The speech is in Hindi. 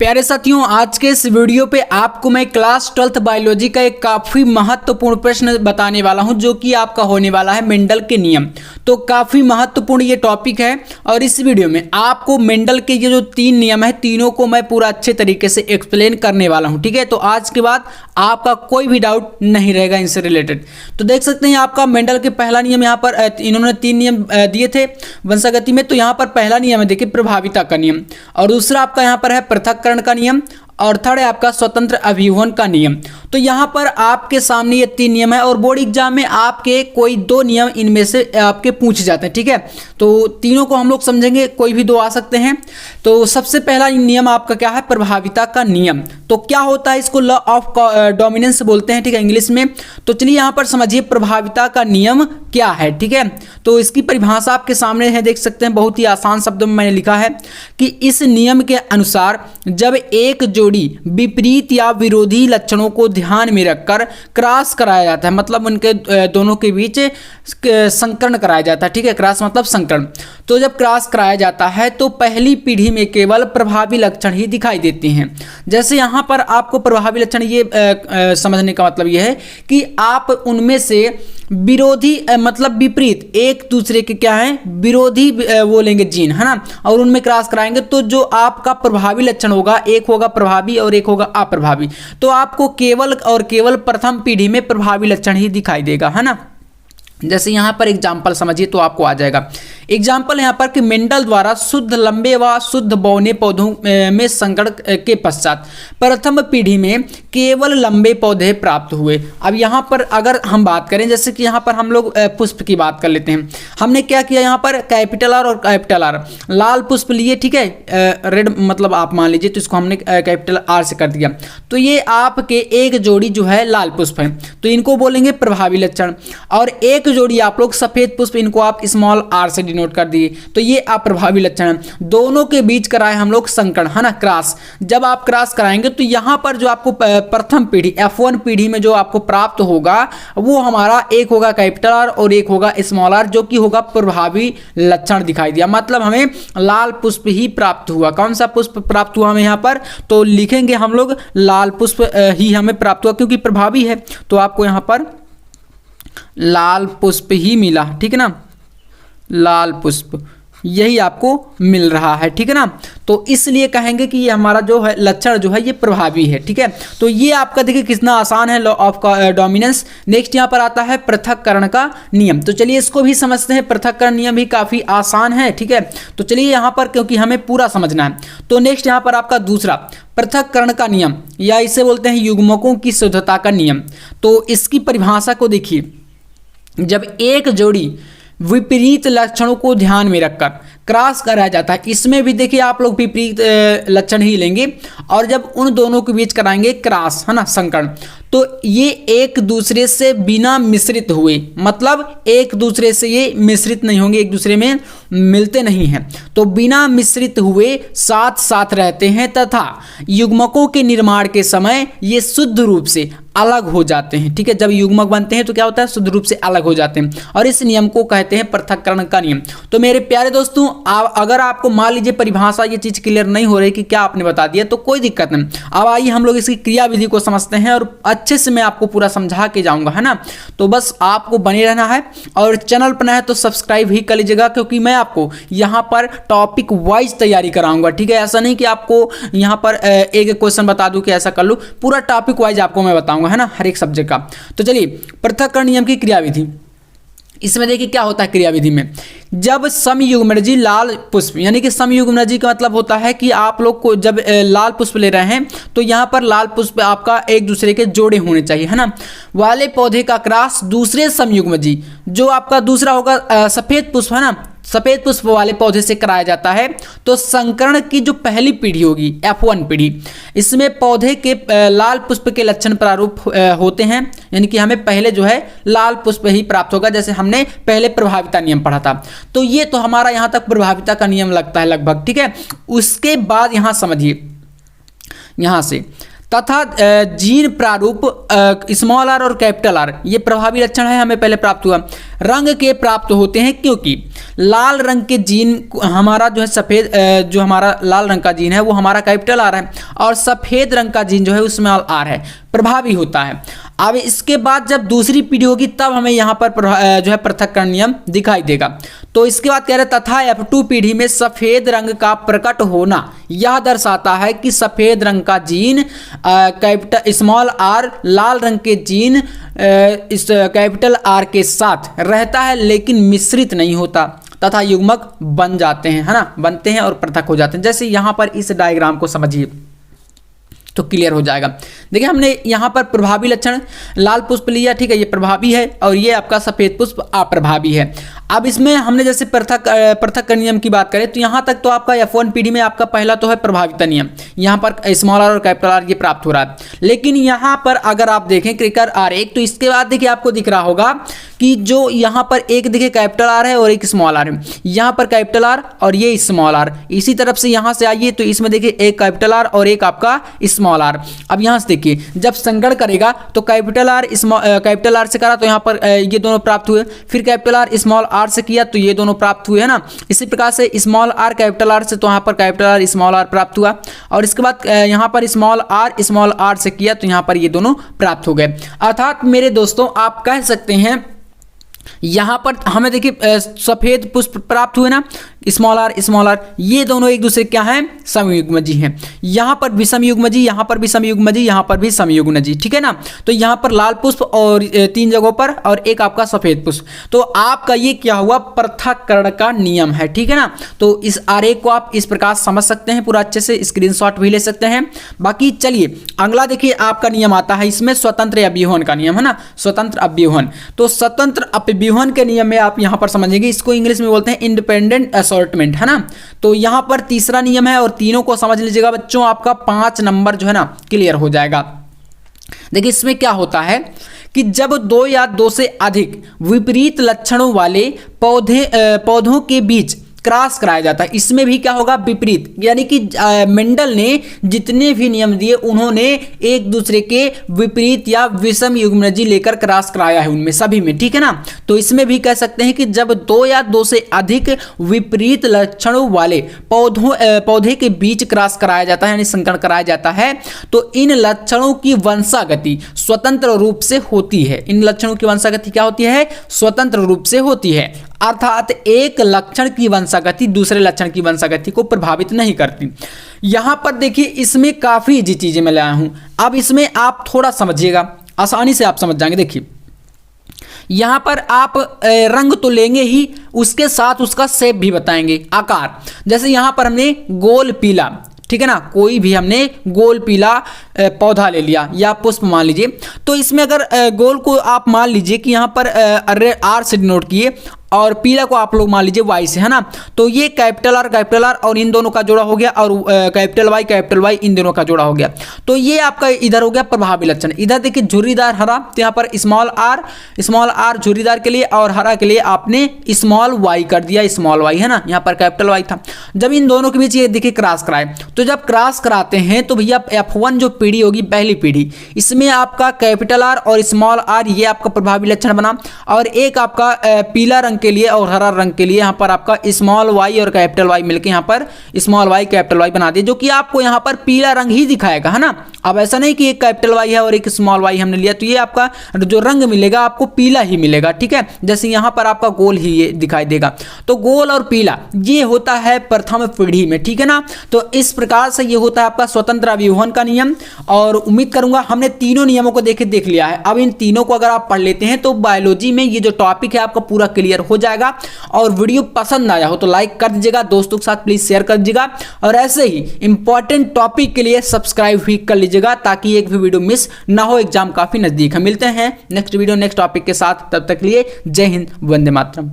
प्यारे साथियों, आज के इस वीडियो पे आपको मैं क्लास 12th बायोलॉजी का एक काफ़ी महत्वपूर्ण प्रश्न बताने वाला हूं, जो कि आपका होने वाला है मेंडल के नियम। तो काफ़ी महत्वपूर्ण ये टॉपिक है और इस वीडियो में आपको मेंडल के ये जो 3 नियम है, तीनों को मैं पूरा अच्छे तरीके से एक्सप्लेन करने वाला हूं। ठीक है, तो आज के बाद आपका कोई भी डाउट नहीं रहेगा इनसे रिलेटेड। तो देख सकते हैं आपका मेंडल के पहला नियम, यहाँ पर इन्होंने 3 नियम दिए थे वंशागति में। तो यहाँ पर पहला नियम है, देखिए, प्रभाविता का नियम, और दूसरा आपका यहाँ पर है पृथक्करण का नियम, और थर्ड है आपका स्वतंत्र अभिवहन का नियम। तो यहाँ पर आपके सामने ये 3 नियम है और बोर्ड एग्जाम में आपके कोई 2 नियम इनमें से आपके पूछे जाते हैं। ठीक है, तो तीनों को हम लोग समझेंगे, कोई भी 2 आ सकते हैं। तो सबसे पहला नियम आपका क्या है, प्रभाविता का नियम। तो क्या होता है, इसको लॉ ऑफ डोमिनेंस बोलते हैं, ठीक है, इंग्लिश में। तो चलिए यहाँ पर समझिए प्रभाविता का नियम क्या है। ठीक है, तो इसकी परिभाषा आपके सामने है, देख सकते हैं, बहुत ही आसान शब्दों में मैंने लिखा है कि इस नियम के अनुसार जब एक जोड़ी विपरीत या विरोधी लक्षणों को ध्यान में रखकर क्रॉस कराया जाता है, मतलब उनके दोनों के बीच संकरण कराया जाता है। ठीक है, क्रॉस मतलब संकरण। तो जब क्रॉस कराया जाता है तो पहली पीढ़ी में केवल प्रभावी लक्षण ही दिखाई देते हैं। जैसे यहाँ पर आपको प्रभावी लक्षण ये समझने का मतलब ये है कि आप उनमें से विरोधी मतलब विपरीत एक दूसरे के क्या है, विरोधी वो लेंगे जीन, है ना, और उनमें क्रॉस कराएंगे तो जो आपका प्रभावी लक्षण होगा, एक होगा प्रभावी और एक होगा अप्रभावी। तो आपको केवल और केवल प्रथम पीढ़ी में प्रभावी लक्षण ही दिखाई देगा, है ना। जैसे यहाँ पर एग्जाम्पल समझिए तो आपको आ जाएगा। एग्जाम्पल यहाँ पर कि मेंडल द्वारा शुद्ध लंबे व शुद्ध बौने पौधों में संकरण के पश्चात प्रथम पीढ़ी में केवल लंबे पौधे प्राप्त हुए। अब यहाँ पर अगर हम बात करें, जैसे कि यहाँ पर हम लोग पुष्प की बात कर लेते हैं। हमने क्या किया, यहाँ पर कैपिटल आर और कैपिटल आर लाल पुष्प लिए, ठीक है, रेड मतलब आप मान लीजिए, तो इसको हमने कैपिटल आर से कर दिया। तो ये आपके एक जोड़ी जो है लाल पुष्प है, तो इनको बोलेंगे प्रभावी लक्षण। और एक जोड़ी आप लोग सफेद पुष्प, इनको आप स्मॉल आर से डिनोट कर दिए, तो ये अप्रभावी लक्षण है। दोनों के बीच कराए हम लोग संकरण, है ना, क्रॉस। जब आप क्रॉस कराएंगे तो यहां पर जो आपको प्रथम पीढ़ी F1 पीढ़ी में जो आपको प्राप्त होगा वो हमारा एक होगा कैपिटल आर और एक होगा स्मॉल आर, जो कि होगा प्रभावी लक्षण दिखाई दिया। मतलब हमें लाल पुष्प ही प्राप्त हुआ। कौन सा पुष्प प्राप्त हुआ हमें यहाँ पर, तो लिखेंगे हम लोग लाल पुष्प ही हमें प्राप्त हुआ, क्योंकि प्रभावी है। तो आपको यहाँ पर लाल पुष्प ही मिला, ठीक है ना, लाल पुष्प यही आपको मिल रहा है, ठीक है ना। तो इसलिए कहेंगे कि ये हमारा जो है लक्षण जो है ये प्रभावी है। ठीक है, तो ये आपका देखिए कितना आसान है, लॉ ऑफ डोमिनेंस। नेक्स्ट यहाँ पर आता है पृथक्करण का नियम। तो चलिए इसको भी समझते हैं। पृथक्करण नियम भी काफी आसान है, ठीक है। तो चलिए यहाँ पर, क्योंकि हमें पूरा समझना है, तो नेक्स्ट यहाँ पर आपका दूसरा पृथक्करण का नियम, या इसे बोलते हैं युग्मकों की शुद्धता का नियम। तो इसकी परिभाषा को देखिए, जब एक जोड़ी विपरीत लक्षणों को ध्यान में रखकर क्रॉस कराया जाता है, इसमें भी देखिए आप लोग विपरीत लक्षण ही लेंगे, और जब उन दोनों के बीच कराएंगे क्रॉस, है ना, संकरण, तो ये एक दूसरे से बिना मिश्रित हुए, मतलब एक दूसरे से ये मिश्रित नहीं होंगे, एक दूसरे में मिलते नहीं हैं, तो बिना मिश्रित हुए साथ साथ रहते हैं तथा युग्मकों के निर्माण के समय ये शुद्ध रूप से अलग हो जाते हैं। ठीक है, जब युग्मक बनते हैं तो क्या होता है, शुद्ध रूप से अलग हो जाते हैं, और इस नियम को कहते हैं पृथक्करण का नियम। तो मेरे प्यारे दोस्तों, अगर आपको मान लीजिए परिभाषा ये चीज क्लियर नहीं हो रही कि क्या आपने बता दिया, तो कोई दिक्कत नहीं। अब आइए हम लोग इसकी क्रिया विधि को समझते हैं, और अच्छे से मैं आपको पूरा समझा के जाऊंगा, है ना। तो बस आपको बने रहना है, और चैनल पर नया है तो सब्सक्राइब ही कर लीजिएगा, क्योंकि मैं आपको यहाँ पर टॉपिक वाइज तैयारी कराऊंगा। ठीक है, ऐसा नहीं कि आपको यहाँ पर एक क्वेश्चन बता दूं कि ऐसा कर लो, पूरा टॉपिक वाइज आपको मैं बताऊंगा, है ना, हर एक सब्जेक्ट का। तो चलिए पृथक्करण नियम की क्रियाविधि, इसमें देखिए क्या होता है क्रियाविधि में। जब समयुग्मनजी लाल पुष्प, यानी कि समयुग्मनजी का मतलब होता है कि आप लोग को जब लाल पुष्प ले रहे हैं तो यहाँ पर लाल पुष्प आपका एक दूसरे के जोड़े होने चाहिए, है ना, वाले पौधे का क्रॉस दूसरे समयुग्मनजी, जो आपका दूसरा होगा सफेद पुष्प, है ना, सफेद पुष्प वाले पौधे से कराया जाता है। तो संकरण की जो पहली पीढ़ी होगी F1 पीढ़ी, इसमें पौधे के लाल पुष्प के लक्षण प्रारूप होते हैं, यानी कि हमें पहले जो है लाल पुष्प ही प्राप्त होगा, जैसे हमने पहले प्रभाविता नियम पढ़ा था। तो ये तो हमारा यहाँ तक प्रभाविता का नियम लगता है लगभग, ठीक है। उसके बाद यहाँ समझिए, यहाँ से तथा जीन प्रारूप स्मॉल आर और कैपिटल आर ये प्रभावी लक्षण है हमें पहले प्राप्त हुआ। रंग के प्राप्त होते हैं क्योंकि लाल रंग के जीन हमारा जो है सफ़ेद जो हमारा लाल रंग का जीन है वो हमारा कैपिटल आर है और सफ़ेद रंग का जीन जो है उसमें आर है, प्रभावी होता है। अब इसके बाद जब दूसरी पीढ़ी होगी तब हमें यहाँ पर जो है पृथक्करण नियम दिखाई देगा। तो इसके बाद कह रहे तथा F2 पीढ़ी में सफ़ेद रंग का प्रकट होना यह दर्शाता है कि सफ़ेद रंग का जीन कैपिटल स्मॉल आर लाल रंग के जीन इस कैपिटल आर के साथ रहता है लेकिन मिश्रित नहीं होता तथा युग्मक बन जाते हैं, है ना, बनते हैं और पृथक हो जाते हैं। जैसे यहाँ पर इस डायग्राम को समझिए तो क्लियर हो जाएगा। देखिए हमने यहाँ पर प्रभावी लक्षण लाल पुष्प लिया, ठीक है, ये प्रभावी है और ये आपका सफ़ेद पुष्प अप्रभावी है। अब इसमें हमने जैसे पृथक नियम की बात करें तो यहाँ तक तो आपका F1 पीढ़ी में आपका पहला तो है प्रभाविता नियम, यहाँ पर स्मॉल आर और कैपिटल आर ये प्राप्त हो रहा है। लेकिन यहाँ पर अगर आप देखें क्रिकर आर एक, तो इसके बाद देखिए आपको दिख रहा होगा कि जो यहाँ पर एक देखिए कैपिटल आर है और एक स्मॉल आर है, यहाँ पर कैपिटल आर और ये स्मॉल आर। इसी तरफ से यहाँ से आइए तो इसमें देखिए एक कैपिटल आर और एक आपका स्मॉल आर। अब यहाँ से देखिए जब संगण करेगा तो कैपिटल आर से करा तो यहाँ पर ये दोनों प्राप्त हुए, फिर कैपिटल आर स्मॉल आर से किया तो ये दोनों प्राप्त हुए, है ना। इसी प्रकार से स्मॉल आर कैपिटल आर से तो यहाँ पर कैपिटल आर स्मॉल आर प्राप्त हुआ और इसके बाद यहाँ पर स्मॉल आर से किया तो यहाँ पर ये दोनों प्राप्त हो गए। अर्थात मेरे दोस्तों आप कह सकते हैं यहाँ पर हमें देखिए सफ़ेद पुष्प प्राप्त हुए ना, स्मॉल आर ये दोनों एक दूसरे क्या हैं, समयुग्मजी हैं। यहाँ पर भी समयुग्मजी, यहाँ पर भी समयुग्मजी, यहाँ पर भी समयुग्मजी, ठीक है ना। तो यहाँ पर लाल पुष्प और 3 जगहों पर और एक आपका सफ़ेद पुष्प। तो आपका ये क्या हुआ, पृथक्करण का नियम है, ठीक है ना। तो इस आरेख को आप इस प्रकार समझ सकते हैं, पूरा अच्छे से स्क्रीनशॉट भी ले सकते हैं। बाकी चलिए अगला देखिए आपका नियम आता है इसमें स्वतंत्र अव्यूहन का नियम, है ना, स्वतंत्र अव्यूहन। तो स्वतंत्र अव्यूहन के नियम में आप यहाँ पर समझेंगे, इसको इंग्लिश में बोलते हैं इंडिपेंडेंट असॉर्टमेंट, है ना। तो यहाँ पर तीसरा नियम है और तीनों को समझ लीजिएगा बच्चों, आपका 5 नंबर जो है ना क्लियर हो जाएगा। देखिए इसमें क्या होता है कि जब 2 या 2 से अधिक विपरीत लक्षणों वाले पौधों के बीच क्रॉस कराया जाता है, इसमें भी क्या होगा, विपरीत, यानी कि मेंडल ने जितने भी नियम दिए उन्होंने एक दूसरे के विपरीत या विषम युग्मजी लेकर क्रॉस कराया है उनमें सभी में, ठीक है ना। तो इसमें भी कह सकते हैं कि जब 2 या 2 से अधिक विपरीत लक्षणों वाले पौधे के बीच क्रॉस कराया जाता है यानी संकरण कराया जाता है तो इन लक्षणों की वंशागति स्वतंत्र रूप से होती है। इन लक्षणों की वंशागति क्या होती है, स्वतंत्र रूप से होती है। अर्थात एक लक्षण की वंशागति दूसरे लक्षण की वंशागति को प्रभावित नहीं करती। यहां पर देखिए इसमें काफी इजी चीजें मैं लाया हूं, अब इसमें आप थोड़ा समझिएगा, आसानी से आप समझ जाएंगे। देखिए यहां पर आप रंग तो लेंगे ही, उसके साथ उसका शेप भी बताएंगे, आकार। जैसे यहां पर हमने गोल पीला, ठीक है ना, कोई भी हमने गोल पीला पौधा ले लिया या पुष्प मान लीजिए, तो इसमें अगर गोल को आप मान लीजिए कि यहाँ पर आर से डिनोट किए और पीला को आप लोग मान लीजिए वाई से, है ना। तो ये कैपिटल आर और इन दोनों का जोड़ा हो गया और कैपिटल वाई इन दोनों का जोड़ा हो गया। तो ये आपका इधर हो गया प्रभावी लक्षण। इधर देखिए झुर्रीदार हरा, तो यहाँ पर स्मॉल आर झुर्रीदार के लिए और हरा के लिए आपने स्मॉल वाई कर दिया, स्मॉल वाई, है ना, यहाँ पर कैपिटल वाई था। जब इन दोनों के बीच ये देखिए क्रॉस कराए, तो जब क्रॉस कराते हैं तो भैया F1 जो पीढ़ी होगी, पहली पीढ़ी, इसमें आपका कैपिटल आर और स्मॉल आर ये आपका प्रभावी लक्षण बना और एक आपका पीला रंग के लिए और हरा रंग के लिए यहाँ पर आपका स्मॉल वाई और कैपिटल वाई मिलके यहाँ पर स्मॉल वाई कैपिटल वाई बना दिए, जो कि आपको यहाँ पर पीला रंग ही दिखाएगा, है ना। अब ऐसा नहीं कि एक कैपिटल वाई है और एक स्मॉल वाई हमने लिया तो ये आपका जो रंग मिलेगा आपको पीला ही मिलेगा, ठीक है। जैसे यहाँ पर आपका गोल ही ये दिखाई देगा, तो गोल और पीला ये होता है प्रथम पीढ़ी में, ठीक है ना। तो इस प्रकार से ये होता है आपका स्वतंत्र अव्यूहन का नियम। और उम्मीद करूंगा हमने तीनों नियमों को देख लिया है। अब इन तीनों को अगर आप पढ़ लेते हैं तो बायोलॉजी में ये जो टॉपिक है आपका पूरा क्लियर हो जाएगा। और वीडियो पसंद आया हो तो लाइक कर दीजिएगा, दोस्तों के साथ प्लीज शेयर कर दीजिएगा और ऐसे ही इंपॉर्टेंट टॉपिक के लिए सब्सक्राइब भी कर लीजिएगा ताकि एक भी वीडियो मिस ना हो। एग्जाम काफी नजदीक है। मिलते हैं नेक्स्ट वीडियो नेक्स्ट टॉपिक के साथ, तब तक के लिए जय हिंद, वंदे मातरम।